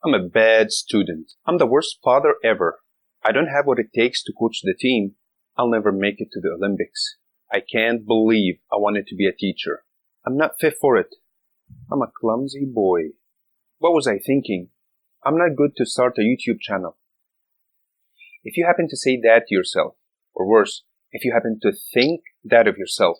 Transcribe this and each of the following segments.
I'm a bad student. I'm the worst father ever. I don't have what it takes to coach the team. I'll never make it to the Olympics. I can't believe I wanted to be a teacher. I'm not fit for it. I'm a clumsy boy. What was I thinking? I'm not good to start a YouTube channel. If you happen to say that to yourself, or worse, if you happen to think that of yourself,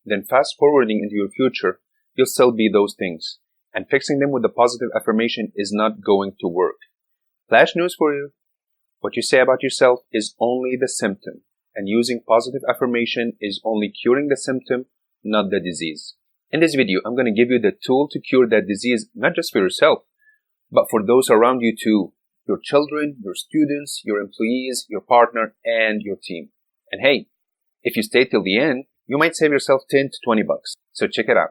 then fast forwarding into your future, you'll still be those things. And fixing them with a positive affirmation is not going to work. Flash news for you. What you say about yourself is only the symptom, and using positive affirmation is only curing the symptom, not the disease. In this video, I'm going to give you the tool to cure that disease, not just for yourself, but for those around you too. Your children, your students, your employees, your partner, and your team. And hey, if you stay till the end, you might save yourself 10 to 20 bucks. So check it out.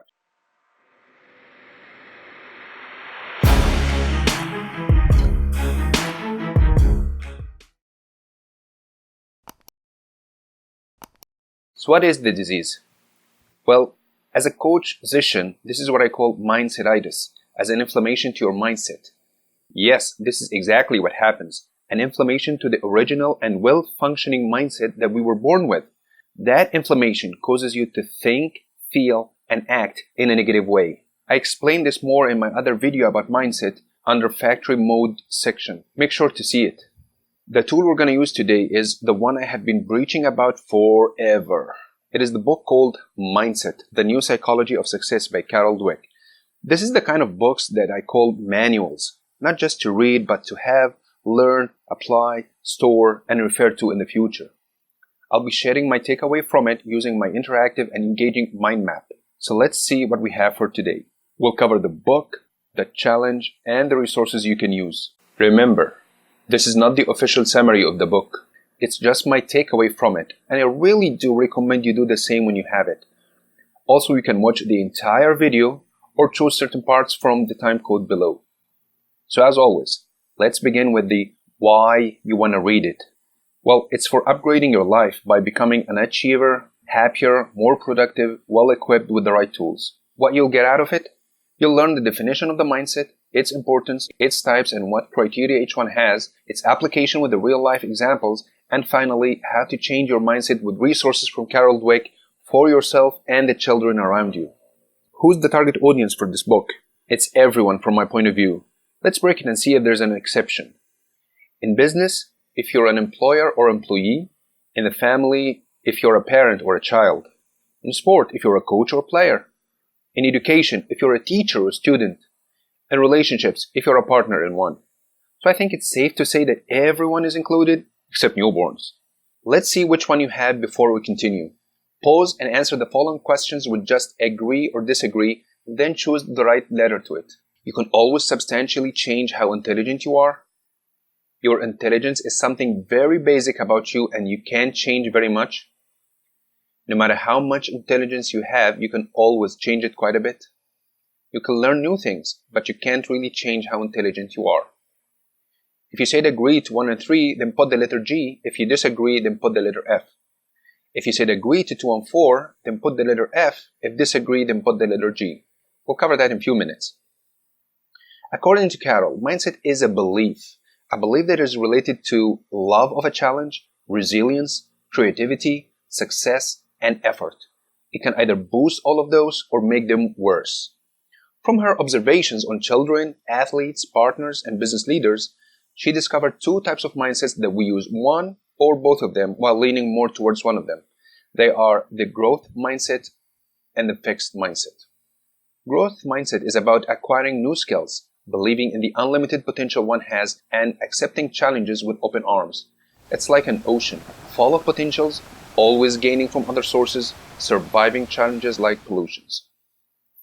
So what is the disease? Well, as a Coachsician, this is what I call Mindset-itis, as an inflammation to your mindset. Yes, this is exactly what happens. An inflammation to the original and well-functioning mindset that we were born with. That inflammation causes you to think, feel, and act in a negative way. I explained this more in my other video about mindset under factory mode section. Make sure to see it. The tool we're going to use today is the one I have been preaching about forever. It is the book called Mindset, The New Psychology of Success by Dweck. This is the kind of books that I call manuals, not just to read, but to have, learn, apply, store, and refer to in the future. I'll be sharing my takeaway from it using my interactive and engaging mind map. So let's see what we have for today. We'll cover the book, the challenge, and the resources you can use. Remember, this is not the official summary of the book. It's just my takeaway from it, and I really do recommend you do the same when you have it. Also, you can watch the entire video or choose certain parts from the time code below. So as always, let's begin with the why you want to read it. Well, it's for upgrading your life by becoming an achiever, happier, more productive, well-equipped with the right tools. What you'll get out of it? You'll learn the definition of the mindset, its importance, its types, and what criteria each one has, its application with the real-life examples, and finally, how to change your mindset with resources from Dweck for yourself and the children around you. Who's the target audience for this book? It's everyone from my point of view. Let's break it and see if there's an exception. In business, if you're an employer or employee. In the family, if you're a parent or a child. In sport, if you're a coach or player. In education, if you're a teacher or student. In relationships, if you're a partner in one. So I think it's safe to say that everyone is included, except newborns. Let's see which one you have before we continue. Pause and answer the following questions with just agree or disagree, then choose the right letter to it. You can always substantially change how intelligent you are. Your intelligence is something very basic about you and you can't change very much. No matter how much intelligence you have, you can always change it quite a bit. You can learn new things, but you can't really change how intelligent you are. If you said agree to 1 and 3, then put the letter G. If you disagree, then put the letter F. If you said agree to 2 and 4, then put the letter F. If disagree, then put the letter G. We'll cover that in a few minutes. According to Carol, mindset is a belief that is related to love of a challenge, resilience, creativity, success, and effort. It can either boost all of those or make them worse. From her observations on children, athletes, partners, and business leaders, she discovered two types of mindsets that we use one or both of them while leaning more towards one of them. They are the growth mindset and the fixed mindset. Growth mindset is about acquiring new skills, believing in the unlimited potential one has, and accepting challenges with open arms. It's like an ocean, full of potentials, always gaining from other sources, surviving challenges like pollutions.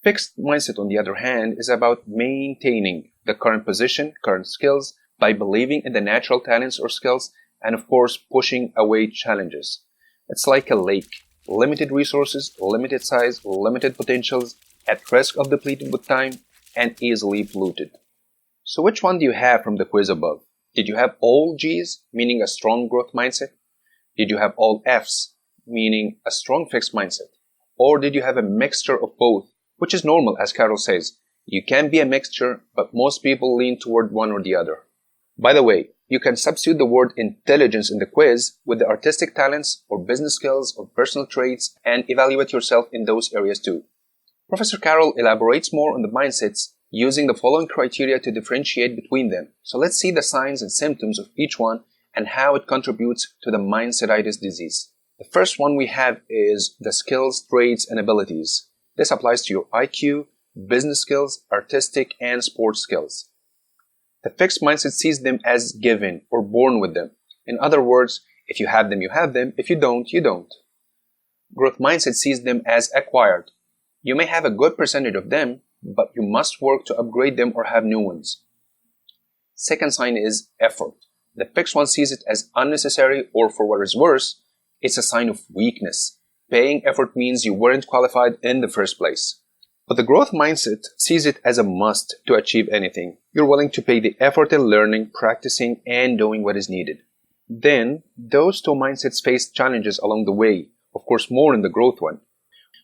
Fixed mindset, on the other hand, is about maintaining the current position, current skills, by believing in the natural talents or skills, and of course, pushing away challenges. It's like a lake, limited resources, limited size, limited potentials, at risk of depleting with time, and easily polluted. So which one do you have from the quiz above? Did you have all G's, meaning a strong growth mindset? Did you have all F's, meaning a strong fixed mindset? Or did you have a mixture of both, which is normal, as Carol says? You can be a mixture, but most people lean toward one or the other. By the way, you can substitute the word intelligence in the quiz with the artistic talents or business skills or personal traits and evaluate yourself in those areas too. Professor Carroll elaborates more on the mindsets using the following criteria to differentiate between them. So let's see the signs and symptoms of each one and how it contributes to the Mindset-itis disease. The first one we have is the skills, traits, and abilities. This applies to your IQ, business skills, artistic, and sports skills. The fixed mindset sees them as given or born with them. In other words, if you have them, you have them. If you don't, you don't. Growth mindset sees them as acquired. You may have a good percentage of them, but you must work to upgrade them or have new ones. Second sign is effort. The fixed one sees it as unnecessary, or for what is worse, it's a sign of weakness. Paying effort means you weren't qualified in the first place. But the growth mindset sees it as a must to achieve anything. You're willing to pay the effort in learning, practicing, and doing what is needed. Then, those two mindsets face challenges along the way, of course more in the growth one.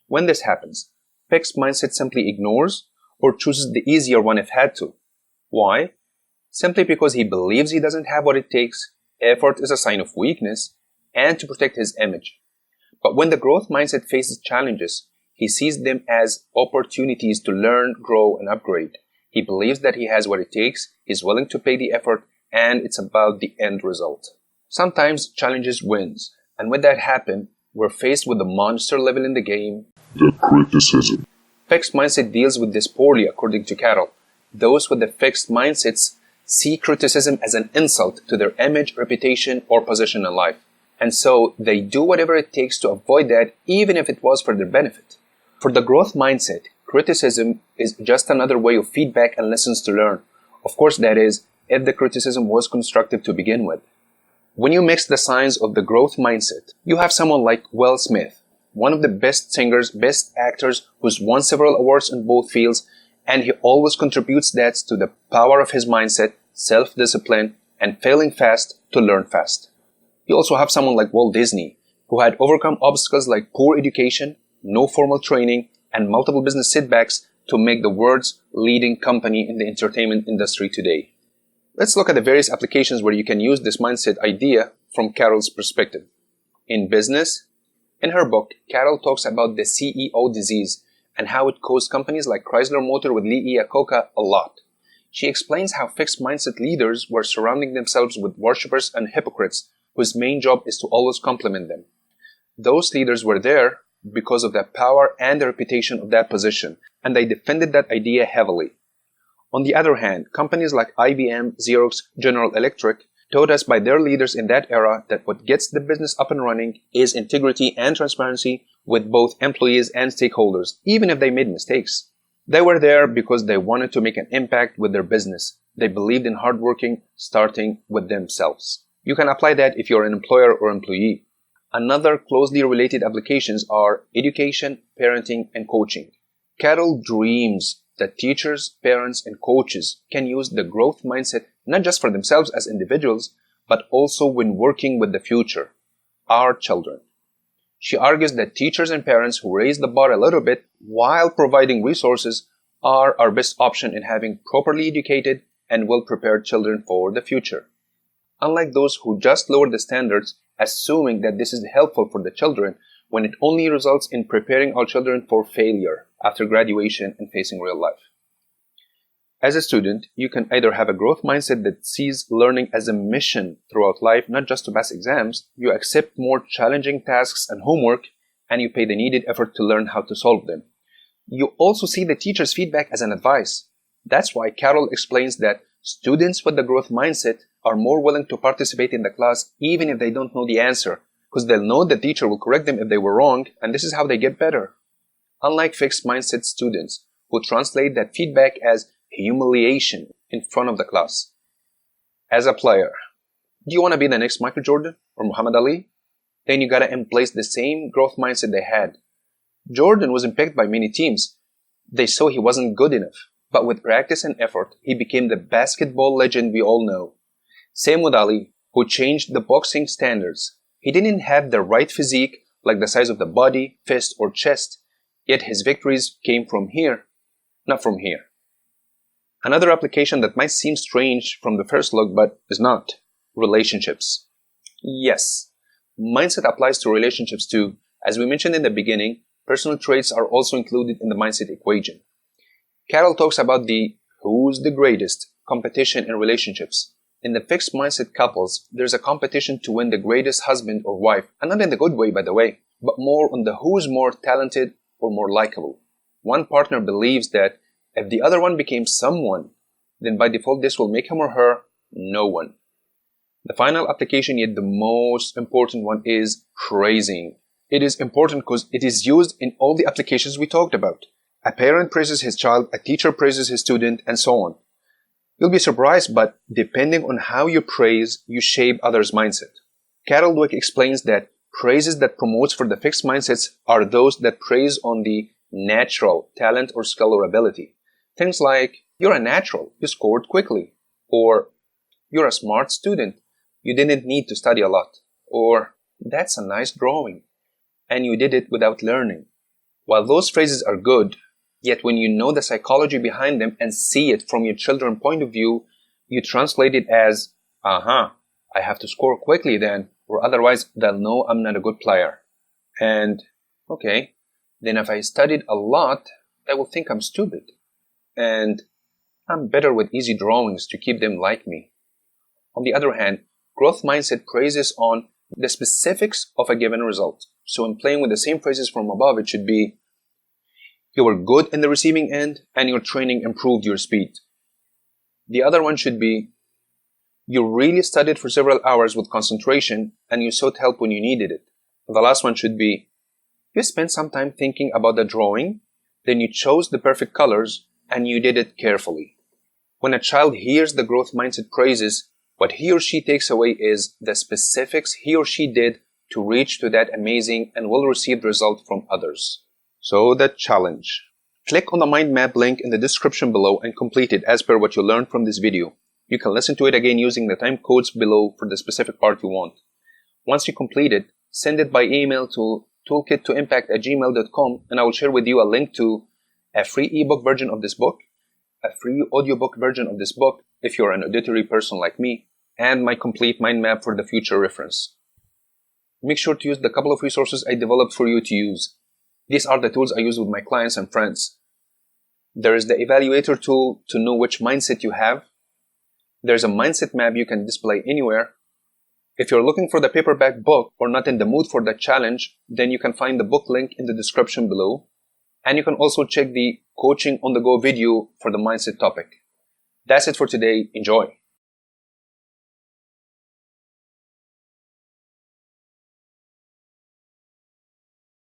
When this happens, fixed mindset simply ignores or chooses the easier one if had to. Why? Simply because he believes he doesn't have what it takes, effort is a sign of weakness, and to protect his image. But when the growth mindset faces challenges, he sees them as opportunities to learn, grow, and upgrade. He believes that he has what it takes, he's willing to pay the effort, and it's about the end result. Sometimes challenges wins, and when that happens, we're faced with the monster level in the game, the criticism. Fixed mindset deals with this poorly, according to Carroll. Those with the fixed mindsets see criticism as an insult to their image, reputation, or position in life. And so they do whatever it takes to avoid that, even if it was for their benefit. For the growth mindset, criticism is just another way of feedback and lessons to learn. Of course, that is, if the criticism was constructive to begin with. When you mix the signs of the growth mindset, you have someone like Will Smith, one of the best singers, best actors, who's won several awards in both fields, and he always contributes that to the power of his mindset, self-discipline, and failing fast to learn fast. You also have someone like Walt Disney, who had overcome obstacles like poor education, no formal training, and multiple business setbacks to make the world's leading company in the entertainment industry today. Let's look at the various applications where you can use this mindset idea from Carroll's perspective. In business, in her book, Carroll talks about the CEO disease and how it caused companies like Chrysler Motor with Lee Iacocca a lot. She explains how fixed mindset leaders were surrounding themselves with worshippers and hypocrites whose main job is to always compliment them. Those leaders were there because of the power and the reputation of that position, and they defended that idea heavily. On the other hand, companies like IBM, Xerox, General Electric taught us by their leaders in that era that what gets the business up and running is integrity and transparency with both employees and stakeholders, even if they made mistakes. They were there because they wanted to make an impact with their business. They believed in hard working, starting with themselves. You can apply that if you're an employer or employee. Another closely related applications are education, parenting, and coaching. Carroll dreams that teachers, parents, and coaches can use the growth mindset not just for themselves as individuals, but also when working with the future, our children. She argues that teachers and parents who raise the bar a little bit while providing resources are our best option in having properly educated and well-prepared children for the future. Unlike those who just lower the standards, assuming that this is helpful for the children, when it only results in preparing our children for failure after graduation and facing real life. As a student, you can either have a growth mindset that sees learning as a mission throughout life, not just to pass exams. You accept more challenging tasks and homework, and you pay the needed effort to learn how to solve them. You also see the teacher's feedback as an advice. That's why Carroll explains that students with the growth mindset are more willing to participate in the class even if they don't know the answer, because they'll know the teacher will correct them if they were wrong, and this is how they get better. Unlike fixed mindset students who translate that feedback as humiliation in front of the class. As a player, do you want to be the next Michael Jordan or Muhammad Ali? Then you gotta embrace the same growth mindset they had. Jordan was picked by many teams. They saw he wasn't good enough, but with practice and effort, he became the basketball legend we all know. Same with Ali, who changed the boxing standards. He didn't have the right physique, like the size of the body, fist, or chest, yet his victories came from here, not from here. Another application that might seem strange from the first look but is not: relationships. Yes, mindset applies to relationships too. As we mentioned in the beginning, personal traits are also included in the mindset equation. Carol talks about the who's the greatest competition in relationships. In the fixed mindset couples, there's a competition to win the greatest husband or wife, and not in the good way, by the way, but more on the who's more talented or more likable. One partner believes that if the other one became someone, then by default this will make him or her no one. The final application, yet the most important one, is praising. It is important because it is used in all the applications we talked about. A parent praises his child, a teacher praises his student, and so on. You'll be surprised, but depending on how you praise, you shape others' mindset. Carol Dweck explains that praises that promotes for the fixed mindsets are those that praise on the natural talent or skill or ability. Things like, you're a natural, you scored quickly, or you're a smart student, you didn't need to study a lot, or that's a nice drawing, and you did it without learning. While those phrases are good, yet when you know the psychology behind them and see it from your children's point of view, you translate it as, I have to score quickly then, or otherwise they'll know I'm not a good player. And, okay, then if I studied a lot, they will think I'm stupid. And I'm better with easy drawings to keep them like me. On the other hand, growth mindset praises on the specifics of a given result. So in playing with the same phrases from above, it should be, you were good in the receiving end and your training improved your speed. The other one should be, you really studied for several hours with concentration and you sought help when you needed it. The last one should be, you spent some time thinking about the drawing, then you chose the perfect colors and you did it carefully. When a child hears the growth mindset praises, what he or she takes away is the specifics he or she did to reach to that amazing and well-received result from others. So the challenge. Click on the mind map link in the description below and complete it as per what you learned from this video. You can listen to it again using the time codes below for the specific part you want. Once you complete it, send it by email to toolkit2impact@gmail.com and I will share with you a link to a free ebook version of this book, a free audiobook version of this book if you're an auditory person like me, and my complete mind map for the future reference. Make sure to use the couple of resources I developed for you to use. These are the tools I use with my clients and friends. There is the evaluator tool to know which mindset you have. There's a mindset map you can display anywhere. If you're looking for the paperback book or not in the mood for the challenge, then you can find the book link in the description below. And you can also check the coaching on the go video for the mindset topic. That's it for today. Enjoy.